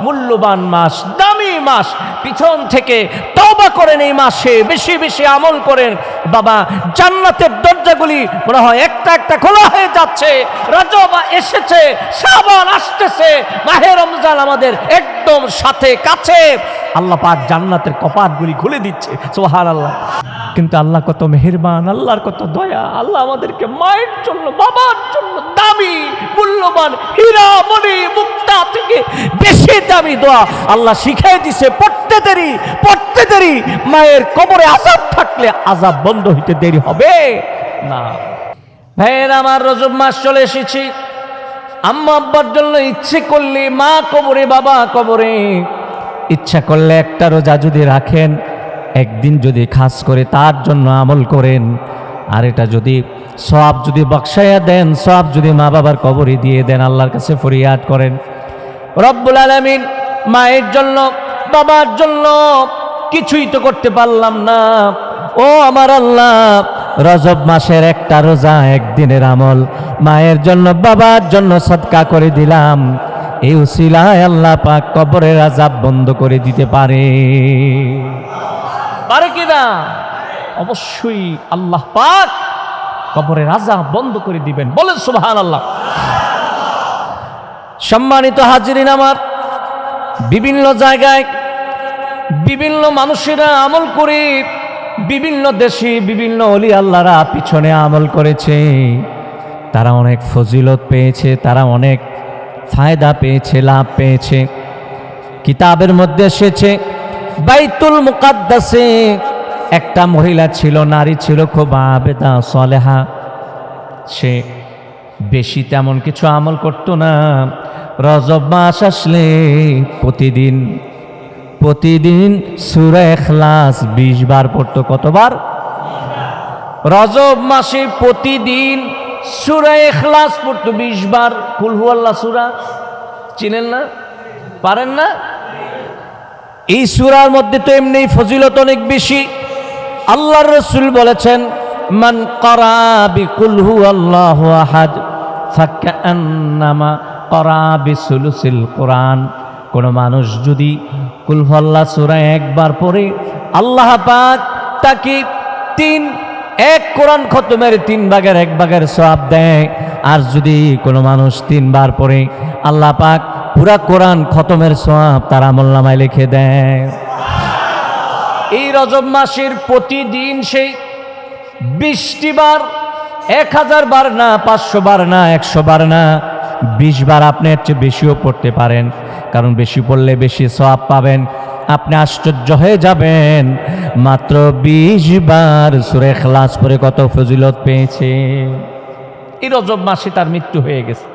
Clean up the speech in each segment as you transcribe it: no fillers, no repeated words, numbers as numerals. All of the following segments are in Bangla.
মূল্যবান মাস, দামি মাস। পিছন থেকে তওবা করেন, এই মাসে বেশি বেশি আমল করেন। বাবা, জান্নাতের দরজাগুলি মনে হয় একটা একটা খোলা হয়ে যাচ্ছে। রজব এসেছে, শাবান আসতেছে, মাহে রমজান আমাদের একদম সাথে কাছে। আল্লাহ পাক জান্নাতের কপাটগুলি খুলে দিচ্ছে, সুবহানাল্লাহ। কিন্তু আল্লাহ কত মেহেরবান, আল্লাহর কত দয়া। আল্লাহ আমাদেরকে মায়ের জন্য, বাবার জন্য দামি মূল্যবান হীরা মণি মুক্তা থেকে বেশি দামি দোয়া আল্লাহ শিখাই দিছে। পড়তে দেরি মায়ের কবরে আযাব থাকলে আযাব বন্ধ হইতে দেরি হবে না। ভাইয়ের আমার, রজব মাস চলে এসেছি। আম্মা আব্বার জন্য ইচ্ছে করলে, মা কবরে বাবা কবরে, ইচ্ছা করলে একটা রোজা যদি রাখেন, একদিন যদি খাস করে তার জন্য আমল করেন, আর এটা যদি সওয়াব যদি বকশায়া দেন, সওয়াব যদি মা বাবার কবরে দিয়ে দেন, আল্লাহর কাছে ফরিয়াদ করেন, রব্বুল আলামিন মায়ের জন্য বাবার জন্য কিছুই তো করতে পারলাম না, ও আমার আল্লাহ, রজব মাসের একটা রোজা, একদিনের আমল মায়ের জন্য বাবার জন্য সদকা করে দিলাম। এই উসিলায় আল্লাহ পাক কবরের আযাব বন্ধ করে দিতে পারে কি না? অবশ্যই আল্লাহ পাক কবরের আযাব বন্ধ করে দিবেন। বলেন সুবহানাল্লাহ। সম্মানিত হাজিরিন আমার, বিভিন্ন জায়গায় বিভিন্ন মানুষেরা আমল করে, বিভিন্ন দেশে বিভিন্ন ওলি আল্লাহরা পিছনে আমল করেছে, তারা অনেক ফজিলত পেয়েছে, তারা অনেক ফায়দা পেয়েছে, লাভ পেয়েছে। কিতাবের মধ্যে এসেছে, বাইতুল মুকাদ্দাসে একটা মহিলা ছিল, নারী ছিল, খুব আবেদা সালেহা। সে বেশি তেমন কিছু আমল করত না। রজব মাস আসলে প্রতিদিন সূরা ইখলাস 20 বার পড়তো। কতবার? রজব মাসে প্রতিদিন সূরা ইখলাস পড়তো 20 বার। কুল হুয়াল্লাহ সূরা চিনেন না? পারেন না? এই সূরার মধ্যে তো এমনি ফজিলত অনেক বেশি। আল্লাহর রাসূল বলেছেন, মান ক্বারা বিকুল হুয়াল্লাহু আহাদ ফাকান্নামা ক্বারা বিসুলুসিল কোরআন। কোন মানুষ যদি কুল হুয়াল্লাহ সূরা একবার পড়ে, আল্লাহ পাক তাকে এক কোরআন খতমের 3 ভাগের 1 ভাগের সওয়াব দেয়। আর যদি কোনো মানুষ 3 বার পড়ে, আল্লাহ পাক পুরা কোরআন খতমের সওয়াব তার আমলনামায় লিখে দেয়। এই রজব মাসের প্রতিদিন সেই 20টি বার, 1000 বার না, 500 বার না, 100 বার না, 20 বার আপনি এর চেয়ে বেশিও পড়তে পারেন। কারণ বেশি পড়লে বেশি সওয়াব পাবেন। আপনি আশ্চর্য হয়ে যাবেন, মাত্র 20 বার সূরা ইখলাস পড়ে কত ফজিলত পেয়েছে। এই রজব মাসে তার মৃত্যু হয়ে গেছে।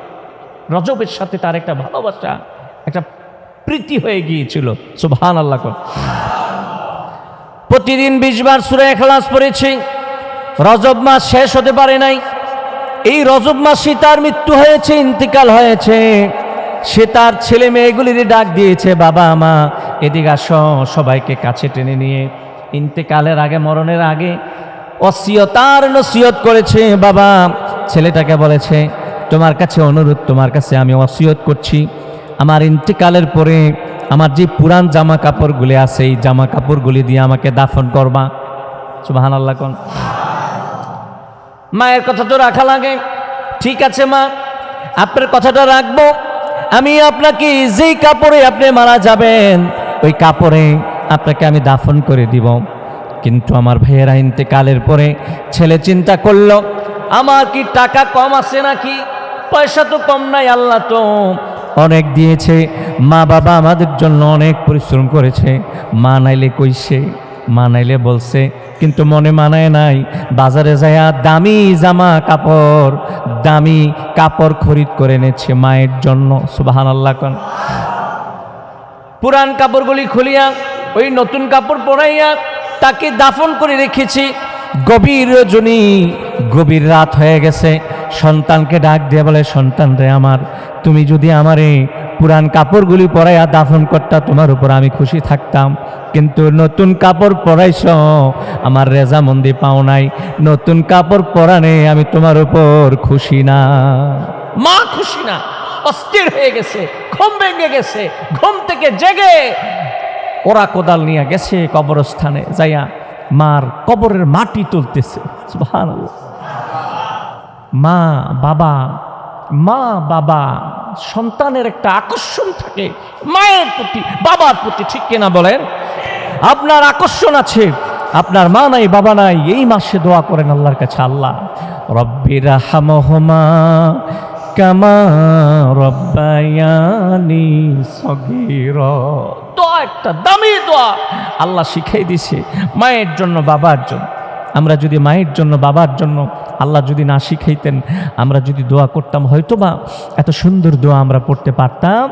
রজবের সাথে তার একটা ভালোবাসা, একটা প্রীতি হয়ে গিয়েছিল। সুবহানাল্লাহ। প্রতিদিন 20 বার সূরা ইখলাস পড়েছে। রজব মাস শেষ হতে পারে নাই। এই রজব মাসে তার মৃত্যু হয়েছে, ইন্তিকাল হয়েছে। সে তার ছেলে মেয়েগুলির ডাক দিয়েছে, বাবা মা এদিকে আসো, সবাইকে কাছে টেনে নিয়ে ইন্তেকালের আগে, মরণের আগে ওসিয়ত নসিহত করেছে। বাবা ছেলেটাকে বলেছে, তোমার কাছে অনুরোধ, তোমার কাছে আমি ওসিয়ত করছি, আমার ইন্তেকালের পরে আমার যে পুরান জামা কাপড়গুলি আছে, এই জামা কাপড়গুলি দিয়ে আমাকে দাফন করবা। সুবহানাল্লাহ। কোন মায়ের কথা তো রাখা লাগে। ঠিক আছে মা, আপনার কথাটা রাখবো। আমি আপনাকে যেই কাপড়ে আপনি মারা যাবেন, ওই কাপড়ে আপনাকে আমি দাফন করে দিব। কিন্তু আমার ভাইয়েরা ইন্তেকালের পরে ছেলে চিন্তা করলো, আমার কি টাকা কম আছে নাকি? পয়সা তো কম নাই, আল্লাহ তো অনেক দিয়েছে। মা বাবা আমাদের জন্য অনেক পরিশ্রম করেছে। মা নাইলে কইছে, মা নাইলে বলছে, কিন্তু মনে মানায় নাই। বাজারে যায় দামি জামা কাপড়, দামি কাপড় খরিদ করে এনেছে মায়ের জন্য। সুবহানাল্লাহ। কোন পুরান কাপড়গুলি খুলিয়া ওই নতুন কাপড় পরাইয়া তাকে দাফন করে রেখেছি। গভীর রজনী, গভীর রাত হয়ে গেছে। সন্তানকে ডাক দিয়ে বলে, সন্তান রে আমার, তুমি যদি আমারে পুরান কাপড়গুলি পরাইয়া দাফন করতা, তোমার উপর আমি খুশি থাকতাম। কিন্তু নতুন কাপড় পরাইছ, আমার রেজামন্দি পাও নাই। নতুন কাপড় পরানে আমি তোমার উপর খুশি না। মা খুশি না, অস্থির হয়ে গেছে, ঘুম ভেঙে গেছে। ঘুম থেকে জেগে ওরা কোদাল নিয়ে গেছে কবরস্থানে, যাইয়া মার কবরের মাটি তুলতেছে। সুবহানাল্লাহ। মা বাবা সন্তানের একটা আকর্ষণ থাকে মায়ের প্রতি, বাবার প্রতি, ঠিক কিনা বলেন? আপনার আকর্ষণ আছে, আপনার মা নাই বাবা নাই, এই মাসে দোয়া করেন আল্লাহর কাছে, আল্লাহ রব্বির হামহুমা কামা রব্বায়ানি সগীরা। দোয়া একটা দামি দোয়া আল্লাহ শিখাই দিছে মায়ের জন্য বাবার জন্য। আমরা যদি মায়ের জন্য বাবার জন্য আল্লাহ যদি না শিখাইতেন, আমরা যদি দোয়া করতাম, হয়তোবা এত সুন্দর দোয়া আমরা পড়তে পারতাম।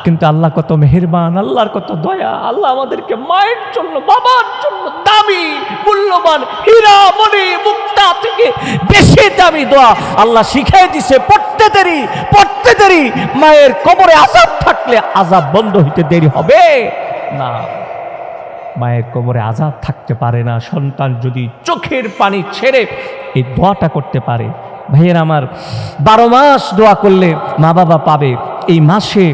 কিন্তু আল্লাহ কত মেহেরবান, আল্লাহর কত দয়া, আল্লাহ আমাদেরকে মায়ের জন্য বাবার জন্য দামি মূল্যবান হীরা মণি মুক্তা থেকে বেশি দামি দোয়া আল্লাহ শিখাই দিছে। পড়তে দেরি মায়ের কবরে আযাব থাকলে আযাব বন্ধ হইতে দেরি হবে না। মায়ের কবরে আযাব থাকতে পারে না। সন্তান যদি চোখের পানি ছেড়ে এই দোয়াটা করতে পারে, ভাইয়ের আমার, 12 মাস দোয়া করলে মা বাবা পাবে। এই মাসে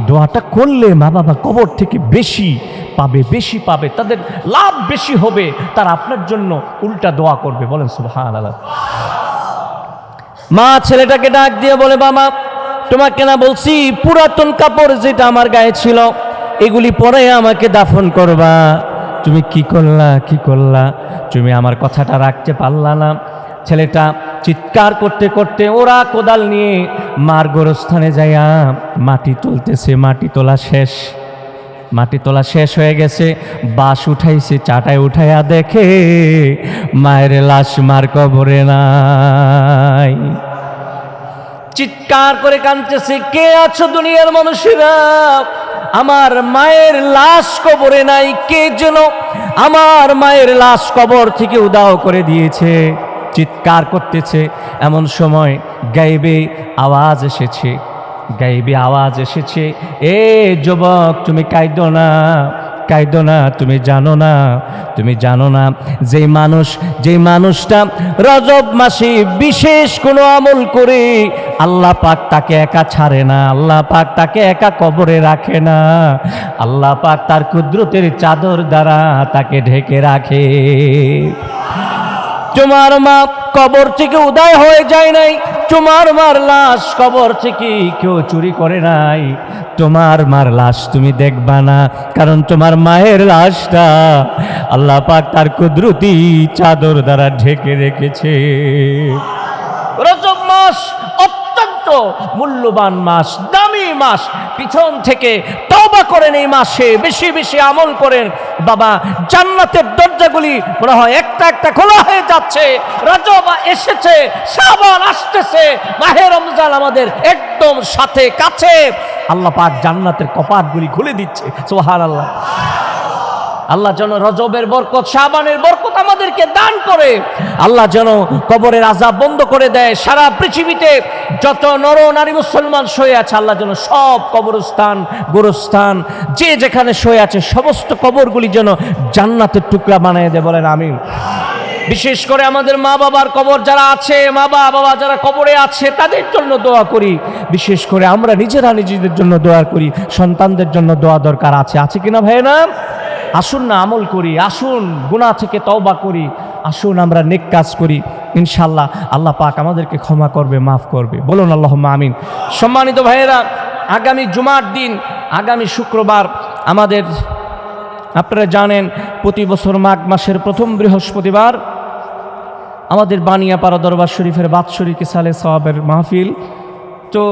দোয়াটা করলে মা বাবা কবর থেকে বেশি পাবে, তাদের লাভ বেশি হবে, তারা আপনার জন্য উল্টা দোয়া করবে। বলেন সুবহানাল্লাহ। মা ছেলেটাকে ডাক দিয়ে বলে, বাবা তোমাকে না বলছি পুরাতন কাপড় যেটা আমার গায়ে ছিল এগুলি পরে আমাকে দাফন করবা, তুমি কি করলা, তুমি আমার কথাটা রাখতে পারলা না। ছেলেটা চিৎকার করতে করতে ওরা কোদাল নিয়ে মার গোরস্থানে যাইয়া মাটি তুলতেছে। মাটি তোলা শেষ হয়ে গেছে, বাঁশ উঠাইছে, চাটায় উঠাইয়া দেখে মায়ের লাশ মার কবরে নাই। চিৎকার করে কাঁদতেছে, কে আছো দুনিয়ার মানুষেরা, আমার মায়ের লাশ কবরে নাই, কে যেন আমার মায়ের লাশ কবর থেকে উধাও করে দিয়েছে। চিৎকার করতেছে। এমন সময় গায়েবে আওয়াজ এসেছে, এ যুবক তুমি কাঁদো না, তুমি জানো না যেই মানুষটা রজব মাসে বিশেষ কোনো আমল করে আল্লাহ পাক তাকে একা ছাড়ে না, আল্লাহ পাক তাকে একা কবরে রাখে না, আল্লাহ পাক তার কুদরতের চাদর দ্বারা তাকে ঢেকে রাখে। তোমার মা কবর থেকে উদয় হয়ে যায় নাই, তোমার মার লাশ কবর থেকে কেউ চুরি করে নাই। তোমার মার লাশ তুমি দেখবা না, কারণ তোমার মায়ের লাশটা আল্লাহ পাক তার কুদরতি চাদর দ্বারা ঢেকে রেখেছে। রজব মাস অত্যন্ত মূল্যবান মাস, দামি মাস। পিছন থেকে তওবা করেন, এই মাসে বেশি আমল করেন, বাবা জান্নাতের দরজাগুলি মনে হয় একটা একটা খোলা হয়ে যাচ্ছে। রজব এসেছে, শাবান আসতেছে, মাহে রমজান আমাদের একদম সাথে কাছে। আল্লাহ পাক জান্নাতের কপাটগুলি খুলে দিচ্ছে। সুবহানাল্লাহ। আল্লাহ যেন রজবের বরকত, শাবানের বরকত আমাদেরকে দান করে। আল্লাহ যেন কবরের আযাব বন্ধ করে দেয়। সারা পৃথিবীতে যত নর নারী মুসলমান শুয়ে আছে, আল্লাহ যেন সব কবরস্থান, গোরস্থান, যে যেখানে শুয়ে আছে সমস্ত কবরগুলি যেন জান্নাতের টুকরা বানিয়ে দেয়। বলেন আমিন। বিশেষ করে আমাদের মা বাবার কবর যারা আছে, মা বাবা যারা কবরে আছে, তাদের জন্য দোয়া করি। বিশেষ করে আমরা নিজেদের জন্য দোয়া করি, সন্তানদের জন্য দোয়া দরকার আছে কিনা ভাই না? আসুন না আমল করি, আসুন গুনাহ থেকে তওবা করি, আসুন আমরা নেক কাজ করি। ইনশাআল্লাহ আল্লাহ পাক আমাদেরকে ক্ষমা করবে, মাফ করবে। বলুন আল্লাহুম্মা আমিন। সম্মানিত ভাইয়েরা, আগামী জুমার দিন, আগামী শুক্রবার আমাদের, আপনারা জানেন প্রতি বছর মাঘ মাসের প্রথম বৃহস্পতিবার আমাদের বানিয়াপাড়া দরবার শরীফের বাৎসরিক সালে সওয়াবের মাহফিল। তো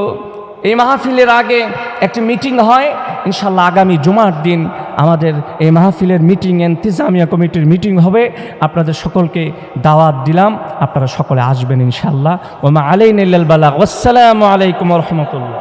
এই মাহফিলের আগে একটি মিটিং হয়। ইনশাআল্লাহ আগামী জুমার দিন আমাদের এই মাহফিলের মিটিং, ইন্তেজামিয়া কমিটির মিটিং হবে। আপনাদের সকলকে দাওয়াত দিলাম, আপনারা সকলে আসবেন ইনশাআল্লাহ। ওয়া মা আলাইনা ইল্লাল বালাগ। আসসালামু আলাইকুম ওয়া রাহমাতুল্লাহ।